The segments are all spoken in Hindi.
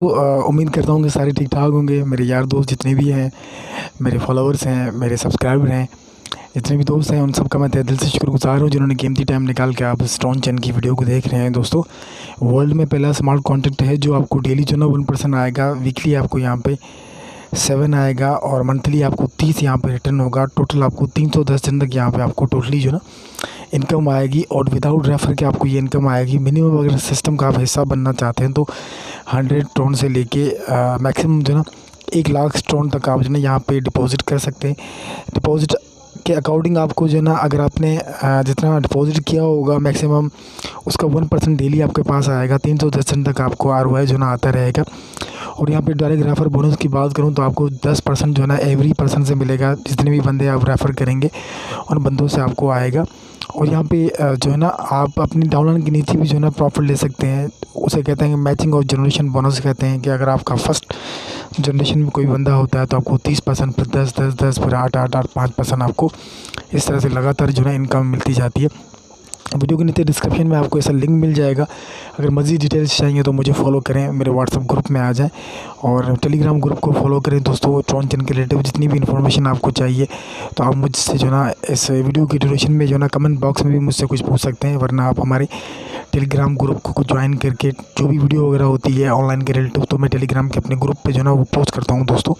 तो उम्मीद करता हूँ कि सारे ठीक-ठाक होंगे। मेरे यार दोस्त जितने भी हैं, मेरे फॉलोअर्स हैं, मेरे सब्सक्राइबर हैं, जितने भी दोस्त हैं उन सब का मैं तहे दिल से शुक्रगुज़ार हूँ जिन्होंने कीमती टाइम निकाल के आप स्टोन चैन की वीडियो को देख रहे हैं। दोस्तों, वर्ल्ड में पहला स्मार्ट कॉन्ट्रैक्ट है जो आपको डेली जो ना 1% आएगा, वीकली आपको यहाँ पे 7 आएगा और मंथली आपको 30 यहाँ पे रिटर्न होगा। टोटल आपको 310 दिन तक यहाँ पे आपको टोटली जो ना इनकम आएगी और विदाउट रेफर के आपको ये इनकम आएगी। मिनिमम अगर सिस्टम का आप हिस्सा बनना चाहते हैं तो 100 स्टोन से लेके मैक्सिमम जो ना 1 लाख स्टोन तक आप जो ना यहाँ पे डिपॉज़िट कर सकते हैं। डिपॉज़िट के अकॉर्डिंग आपको जो ना अगर आपने जितना डिपॉज़िट किया होगा मैक्सिमम उसका 1% डेली आपके पास आएगा। 310 दिन तक आपको आरओआई जो ना आता रहेगा। और यहाँ पे डायरेक्ट रेफ़र बोनस की बात करूँ तो आपको 10% जो है ना एवरी पर्सन से मिलेगा। जितने भी बंदे आप रेफ़र करेंगे उन बंदों से आपको आएगा। और यहाँ पे जो है ना आप अपनी डाउनलाइन के नीचे भी जो है ना प्रॉफ़िट ले सकते हैं। उसे कहते हैं मैचिंग और जनरेशन बोनस कहते हैं कि अगर आपका फर्स्ट जनरेशन में कोई बंदा होता है तो आपको 30%, फिर 10, फिर 8, 5% आपको इस तरह से लगातार जो है इनकम मिलती जाती है। वीडियो के नीचे डिस्क्रिप्शन में आपको ऐसा लिंक मिल जाएगा। अगर मज़ीद डिटेल्स चाहिए तो मुझे फॉलो करें, मेरे व्हाट्सएप ग्रुप में आ जाएं और टेलीग्राम ग्रुप को फॉलो करें। दोस्तों, स्टोन चैन के रिलेटेड जितनी भी इन्फॉर्मेशन आपको चाहिए तो आप मुझसे जो ना इस वीडियो की ड्यूरेशन में जो ना कमेंट बॉक्स में भी मुझसे कुछ पूछ सकते हैं, वरना आप हमारे टेलीग्राम ग्रुप को ज्वाइन करके जो भी वीडियो वगैरह होती है ऑनलाइन के रिलेटेड तो मैं टेलीग्राम के अपने ग्रुप पे जो ना वो पोस्ट करता हूँ दोस्तों।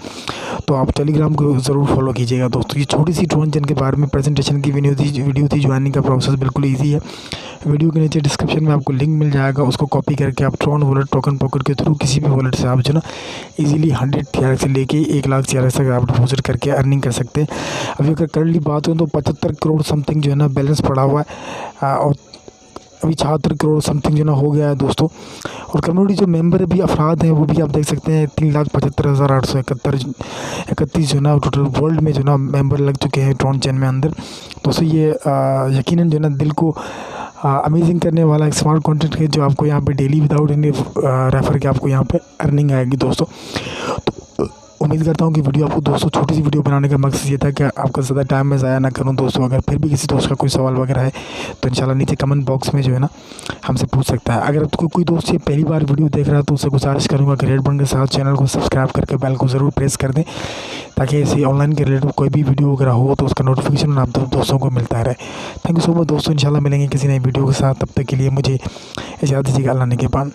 तो आप टेलीग्राम को ज़रूर फॉलो कीजिएगा। दोस्तों, ये छोटी सी स्टोन चैन के बारे में प्रेजेंटेशन की वीडियो थी। ज्वाइनिंग का प्रोसेस बिल्कुल ईजी है। वीडियो के नीचे डिस्क्रिप्शन में आपको लिंक मिल जाएगा, उसको कॉपी करके आप ट्रॉन वॉलेट टोकन पॉकेट के थ्रू किसी भी वॉलेट से आप जो ना इजीली 100 TRX से लेके 1 लाख TRX तक आप डिपॉजिट करके अर्निंग कर सकते हैं। अभी अगर करंटली बात करूँ तो 75 करोड़ समथिंग जो है ना बैलेंस पड़ा हुआ है और अभी 76 करोड़ समथिंग जो ना हो गया है दोस्तों। और कम्युनिटी जो मेंबर भी अफराद हैं वो भी आप देख सकते हैं 3,75,831 जो ना टोटल वर्ल्ड में जो ना मेंबर लग चुके हैं स्टोन चैन में अंदर। दोस्तों, ये यकीनन जो ना दिल को अमेजिंग करने वाला एक स्मार्ट कॉन्ट्रैक्ट है जो आपको यहाँ पे डेली विदाउट एनी रेफर के आपको यहाँ पे अर्निंग आएगी दोस्तों। तो उम्मीद करता हूँ कि वीडियो आपको दोस्तों छोटी सी वीडियो बनाने का मकसद ये था कि आपका ज़्यादा टाइम मैं ज़ाया ना करूँ दोस्तों। अगर फिर भी किसी दोस्त का कोई सवाल वगैरह है तो इंशाल्लाह नीचे कमेंट बॉक्स में जो है ना हमसे पूछ सकता है। अगर कोई दोस्त ये पहली बार वीडियो देख रहा है तो उससे गुजारिश करूँगा कि रेड बटन के साथ चैनल को सब्सक्राइब करके बेल को ज़रूर प्रेस कर दें ताकि ऐसे ऑनलाइन के रिलेटेड कोई भी वीडियो वगैरह हो तो उसका नोटिफिकेशन आप दोस्तों को मिलता रहे। थैंक यू सो मच दोस्तों। इंशाल्लाह मिलेंगे किसी नई वीडियो के साथ। तब तक के लिए मुझे इजाज़त दीजिएगा। अल्लाह ने के बाद।